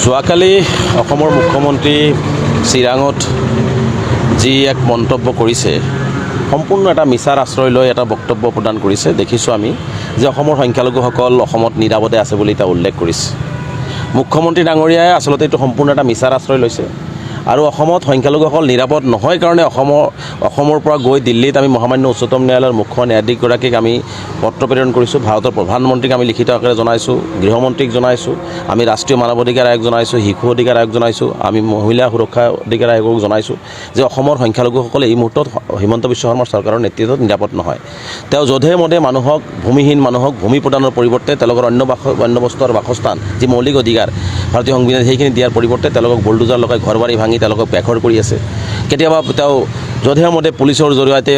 যোৱাকালি অসমৰ মুখ্যমন্ত্ৰী চিৰাঙত যি এক মন্তব্য কৰিছে, সম্পূৰ্ণ এটা মিছাৰ আশ্ৰয় লৈ এটা বক্তব্য প্ৰদান কৰিছে। দেখিছোঁ আমি যে অসমৰ সংখ্যালঘুসকল অসমত নিৰাপদে আছে বুলি তেওঁ উল্লেখ কৰিছে। মুখ্যমন্ত্ৰী ডাঙৰীয়াই আচলতে এইটো সম্পূৰ্ণ এটা মিছাৰ আশ্ৰয় লৈছে আৰু অসমত সংখ্যালঘুসকল নিৰাপদ নহয় কাৰণে অসমৰ পৰা গৈ দিল্লীত আমি মহামান্য উচ্চতম ন্যায়ালয়ৰ মুখ্য ন্যায়াধীশগৰাকীক আমি পত্ৰ প্ৰেৰণ কৰিছোঁ। ভাৰতৰ প্ৰধানমন্ত্ৰীক আমি লিখিত আকাৰে জনাইছোঁ, গৃহমন্ত্ৰীক জনাইছোঁ, আমি ৰাষ্ট্ৰীয় মানৱ অধিকাৰ আয়োগ জনাইছোঁ, শিশু অধিকাৰ আয়োগ জনাইছোঁ, আমি মহিলা সুৰক্ষা অধিকাৰ আয়োগক জনাইছোঁ যে অসমৰ সংখ্যালঘুসকলে এই মুহূৰ্তত হিমন্ত বিশ্ব শৰ্মাৰ চৰকাৰৰ নেতৃত্বত নিৰাপদ নহয়। তেওঁ যধে মধে মানুহক, ভূমিহীন মানুহক ভূমি প্ৰদানৰ পৰিৱৰ্তে তেওঁলোকৰ অন্য বস্তুৰ বাসস্থান যি মৌলিক অধিকাৰ ভাৰতীয় সংবিধান সেইখিনি দিয়াৰ পৰিৱৰ্তে তেওঁলোকক বুলডোজাৰ লগাই ঘৰ বাৰী ভাঙি তেওঁলোকক বেঘৰ কৰি আছে। কেতিয়াবা তেওঁ যধে মধে পুলিচৰ জৰিয়তে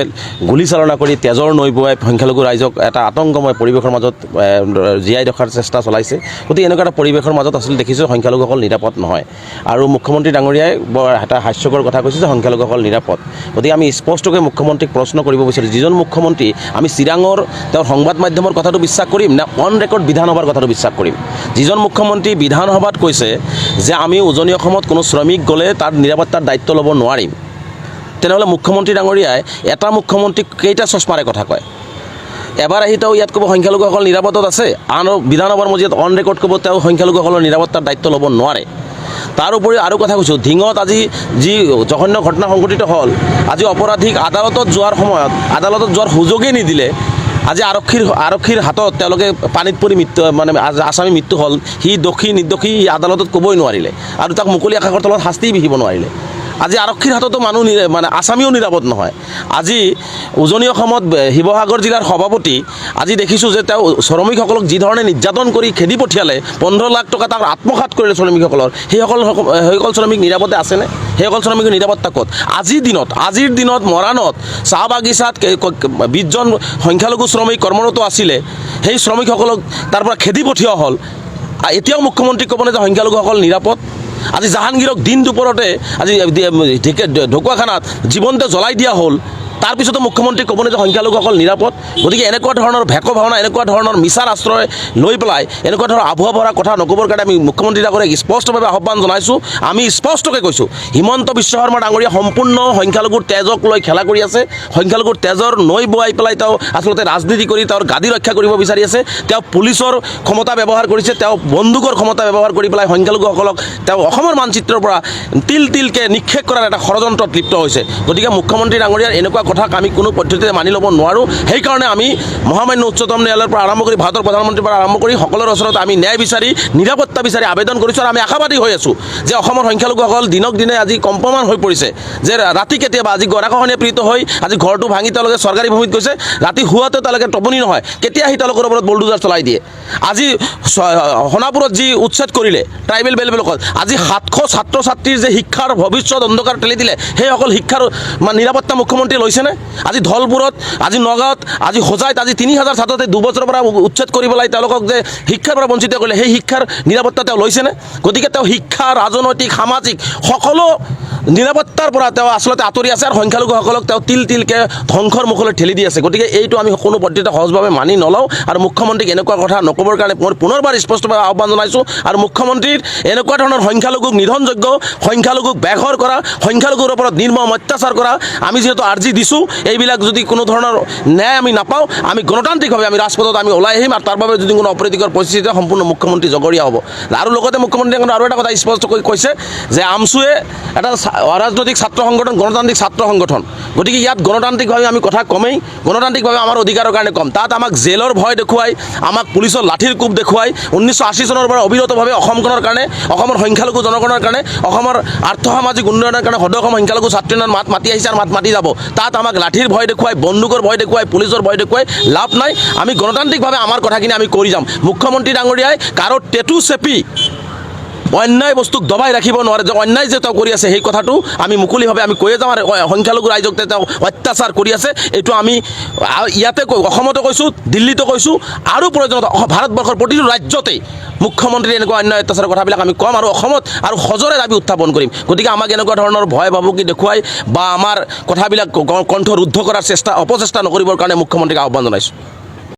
গুলীচালনা কৰি তেজৰ নৈ বোৱাই সংখ্যালঘু ৰাইজক এটা আতংকময় পৰিৱেশৰ মাজত জীয়াই ৰখাৰ চেষ্টা চলাইছে। গতিকে এনেকুৱা এটা পৰিৱেশৰ মাজত আচলতে দেখিছোঁ সংখ্যালঘুসকল নিৰাপদ নহয়। আৰু মুখ্যমন্ত্ৰী ডাঙৰীয়াই বৰ এটা হাস্যকৰ কথা কৈছে যে সংখ্যালঘুসকল নিৰাপদ। গতিকে আমি স্পষ্টকৈ মুখ্যমন্ত্ৰীক প্ৰশ্ন কৰিব বিচাৰোঁ, যিজন মুখ্যমন্ত্ৰী আমি চিৰাঙৰ তেওঁৰ সংবাদ মাধ্যমৰ কথাটো বিশ্বাস কৰিম নে অন ৰেকৰ্ড বিধানসভাৰ কথাটো বিশ্বাস কৰিম? যিজন মুখ্যমন্ত্ৰী বিধানসভাত কৈছে যে আমি উজনি অসমত কোনো শ্ৰমিক গ'লে তাৰ নিৰাপত্তাৰ দায়িত্ব ল'ব নোৱাৰিম, তেনেহ'লে মুখ্যমন্ত্ৰী ডাঙৰীয়াই এটা মুখ্যমন্ত্ৰীক কেইটা চশমাৰে কথা কয়? এবাৰ আহি তেওঁ ইয়াত ক'ব সংখ্যালঘুসকল নিৰাপদত আছে, আন বিধানসভাৰ মজিয়াত অন ৰেকৰ্ড ক'ব তেওঁ সংখ্যালঘুসকলৰ নিৰাপত্তাৰ দায়িত্ব ল'ব নোৱাৰে। তাৰ উপৰি আৰু কথা কৈছোঁ, ধিঙত আজি যি জঘন্য ঘটনা সংঘটিত হ'ল, আজি অপৰাধীক আদালতত যোৱাৰ সময়ত আদালতত যোৱাৰ সুযোগেই নিদিলে। আজি আৰক্ষীৰ হাতত তেওঁলোকে পানীত পৰি আসামী মৃত্যু হ'ল। সি দোষী নিৰ্দোষী আদালতত ক'বই নোৱাৰিলে আৰু তাক মুকলি আকাশৰ তলত শাস্তি বিহিব নোৱাৰিলে। আজি আৰক্ষীৰ হাততো মানুহ আসামীও নিৰাপদ নহয়। আজি উজনি অসমত শিৱসাগৰ জিলাৰ সভাপতি আজি দেখিছোঁ যে তেওঁ শ্ৰমিকসকলক যিধৰণে নিৰ্যাতন কৰি খেদি পঠিয়ালে, 15 লাখ টকা তাক আত্মসাৎ কৰিলে শ্ৰমিকসকলৰ, সেইসকল শ্ৰমিক নিৰাপদে আছেনে? সেইসকল শ্ৰমিকৰ নিৰাপত্তা ক'ত? আজিৰ দিনত মৰাণত চাহ বাগিচাত 20জন সংখ্যালঘু শ্ৰমিক কৰ্মৰত আছিলে, সেই শ্ৰমিকসকলক তাৰ পৰা খেদি পঠিওৱা হ'ল। এতিয়াও মুখ্যমন্ত্ৰীক ক'বনে যে সংখ্যালঘুসকল নিৰাপদ? আজি জাহাংগীৰক দিন দুপৰতে আজি ঢকুৱাখানাত জীৱনতে জ্বলাই দিয়া হ'ল, তাৰপিছতো মুখ্যমন্ত্ৰী ক'বনে যে সংখ্যালঘুসকল নিৰাপদ? গতিকে এনেকুৱা ধৰণৰ ভেক ভাওনা, এনেকুৱা ধৰণৰ মিছাৰ আশ্ৰয় লৈ পেলাই এনেকুৱা ধৰণৰ আভুৱা ভৰা কথা নক'বৰ কাৰণে আমি মুখ্যমন্ত্ৰী ডাঙৰীয়াক স্পষ্টভাৱে আহ্বান জনাইছোঁ। আমি স্পষ্টকৈ কৈছোঁ, হিমন্ত বিশ্ব শৰ্মা ডাঙৰীয়া সম্পূৰ্ণ সংখ্যালঘুৰ তেজক লৈ খেলা কৰি আছে। সংখ্যালঘুৰ তেজৰ নৈ বোৱাই পেলাই তেওঁ আচলতে ৰাজনীতি কৰি তেওঁৰ গাদী ৰক্ষা কৰিব বিচাৰি আছে। তেওঁ পুলিচৰ ক্ষমতা ব্যৱহাৰ কৰিছে, তেওঁ বন্দুকৰ ক্ষমতা ব্যৱহাৰ কৰি পেলাই সংখ্যালঘুসকলক তেওঁ অসমৰ মানচিত্ৰৰ পৰা তিলকৈ নিক্ষেপ কৰাৰ এটা ষড়যন্ত্ৰত লিপ্ত হৈছে। গতিকে মুখ্যমন্ত্ৰী ডাঙৰীয়াৰ এনেকুৱা কথাক আমি কোনো পদ্ধতিৰে মানি ল'ব নোৱাৰোঁ। সেইকাৰণে আমি মহামান্য উচ্চতম ন্যায়ালয়ৰ পৰা আৰম্ভ কৰি ভাৰতৰ প্ৰধানমন্ত্ৰীৰ পৰা আৰম্ভ কৰি সকলোৰে ওচৰত আমি ন্যায় বিচাৰি, নিৰাপত্তা বিচাৰি আবেদন কৰিছোঁ। আৰু আমি আশাবাদী হৈ আছোঁ যে অসমৰ সংখ্যালঘুসকল দিনক দিনে আজি কম্পমান হৈ পৰিছে। যে ৰাতি কেতিয়াবা আজি গৰাখহনীয়া পীড়িত হৈ আজি ঘৰটো ভাঙি তেওঁলোকে চৰকাৰী ভূমিত গৈছে, ৰাতি শোৱাতেও তেওঁলোকে টোপনি নহয়, কেতিয়া আহি তেওঁলোকৰ ওপৰত বুলডোজাৰ চলাই দিয়ে। আজি সোণাপুৰত যি উচ্ছেদ কৰিলে ট্ৰাইবেল বেলবেলকত, আজি 700 ছাত্ৰ ছাত্ৰীৰ যে শিক্ষাৰ ভৱিষ্যত অন্ধকাৰ ঠেলি দিলে, সেইসকল শিক্ষাৰ নিৰাপত্তা মুখ্যমন্ত্ৰীয়ে লৈছেনে? আজি ধলপুৰত, আজি নগাঁৱত, আজি হোজাইত আজি 3000 ছাত্ৰতে 2 বছৰৰ পৰা উচ্ছেদ কৰি পেলাই তেওঁলোকক যে শিক্ষাৰ পৰা বঞ্চিত কৰিলে, সেই শিক্ষাৰ নিৰাপত্তা তেওঁ লৈছেনে? গতিকে তেওঁ শিক্ষা, ৰাজনৈতিক, সামাজিক সকলো নিৰাপত্তাৰ পৰা তেওঁ আচলতে আঁতৰি আছে আৰু সংখ্যালঘুসকলক তেওঁ তিলকৈ ধ্বংসৰ মুখলৈ ঠেলি দি আছে। গতিকে এইটো আমি কোনো পদ্ধতিতে সহজভাৱে মানি নলওঁ আৰু মুখ্যমন্ত্ৰীক এনেকুৱা কথা নক'বৰ কাৰণে মই পুনৰবাৰ স্পষ্টভাৱে আহ্বান জনাইছোঁ। আৰু মুখ্যমন্ত্ৰীৰ এনেকুৱা ধৰণৰ সংখ্যালঘুক নিধনযোগ্য, সংখ্যালঘুক বেঘৰ কৰা, সংখ্যালঘুৰ ওপৰত নিৰ্মম অত্যাচাৰ কৰা, আমি যিহেতু আৰ্জি দিছোঁ, এইবিলাক যদি কোনো ধৰণৰ ন্যায় আমি নাপাওঁ, আমি গণতান্ত্ৰিকভাৱে আমি ৰাজপথত আমি ওলাই আহিম আৰু তাৰ বাবে যদি কোনো অপ্ৰীতিকৰ পৰিস্থিতি সম্পূৰ্ণ মুখ্যমন্ত্ৰী জগৰীয়া হ'ব। আৰু লগতে মুখ্যমন্ত্ৰীয়ে আৰু এটা কথা স্পষ্টকৈ কৈছে যে আমছুৱে এটা অৰাজনৈতিক ছাত্ৰ সংগঠন, গণতান্ত্ৰিক ছাত্ৰ সংগঠন। গতিকে ইয়াত গণতান্ত্ৰিকভাৱে আমি কথা কমেই, গণতান্ত্ৰিকভাৱে আমাৰ অধিকাৰৰ কাৰণে কম। তাত আমাক জেলৰ ভয় দেখুৱাই, আমাক পুলিচৰ লাঠিৰ কোব দেখুৱাই 1980 চনৰ পৰা অবিৰতভাৱে অসমখনৰ কাৰণে, অসমৰ সংখ্যালঘু জনগণৰ কাৰণে, অসমৰ আৰ্থসামাজিক উন্নয়নৰ কাৰণে সদৌ অসম সংখ্যালঘু ছাত্ৰ উন্নয়ন মাত মাতি আহিছে আৰু মাত মাতি যাব। তাত আমাক লাঠিৰ ভয় দেখুৱাই, বন্দুকৰ ভয় দেখুৱাই, পুলিচৰ ভয় দেখুৱাই লাভ নাই। আমি গণতান্ত্ৰিকভাৱে আমাৰ কথাখিনি আমি কৰি যাম। মুখ্যমন্ত্ৰী ডাঙৰীয়াই কাৰো টেটু চেপি অন্যায় বস্তুক দবাই ৰাখিব নোৱাৰে। যে অন্যায় যে তেওঁ কৰি আছে সেই কথাটো আমি মুকলিভাৱে আমি কৈয়ে যাওঁ। আৰু সংখ্যালঘু ৰাইজক তেওঁ অত্যাচাৰ কৰি আছে, এইটো আমি ইয়াতে অসমতো কৈছোঁ, দিল্লীতো কৈছোঁ, আৰু প্ৰয়োজনত ভাৰতবৰ্ষৰ প্ৰতিটো ৰাজ্যতেই মুখ্যমন্ত্ৰীৰ এনেকুৱা অন্যায় অত্যাচাৰৰ কথাবিলাক আমি ক'ম আৰু অসমত আৰু সজোৰে দাবী উত্থাপন কৰিম। গতিকে আমাক এনেকুৱা ধৰণৰ ভয় ভাবুকি দেখুৱাই বা আমাৰ কথাবিলাক কণ্ঠ ৰুদ্ধ কৰাৰ অপচেষ্টা নকৰিবৰ কাৰণে মুখ্যমন্ত্ৰীক আহ্বান জনাইছোঁ।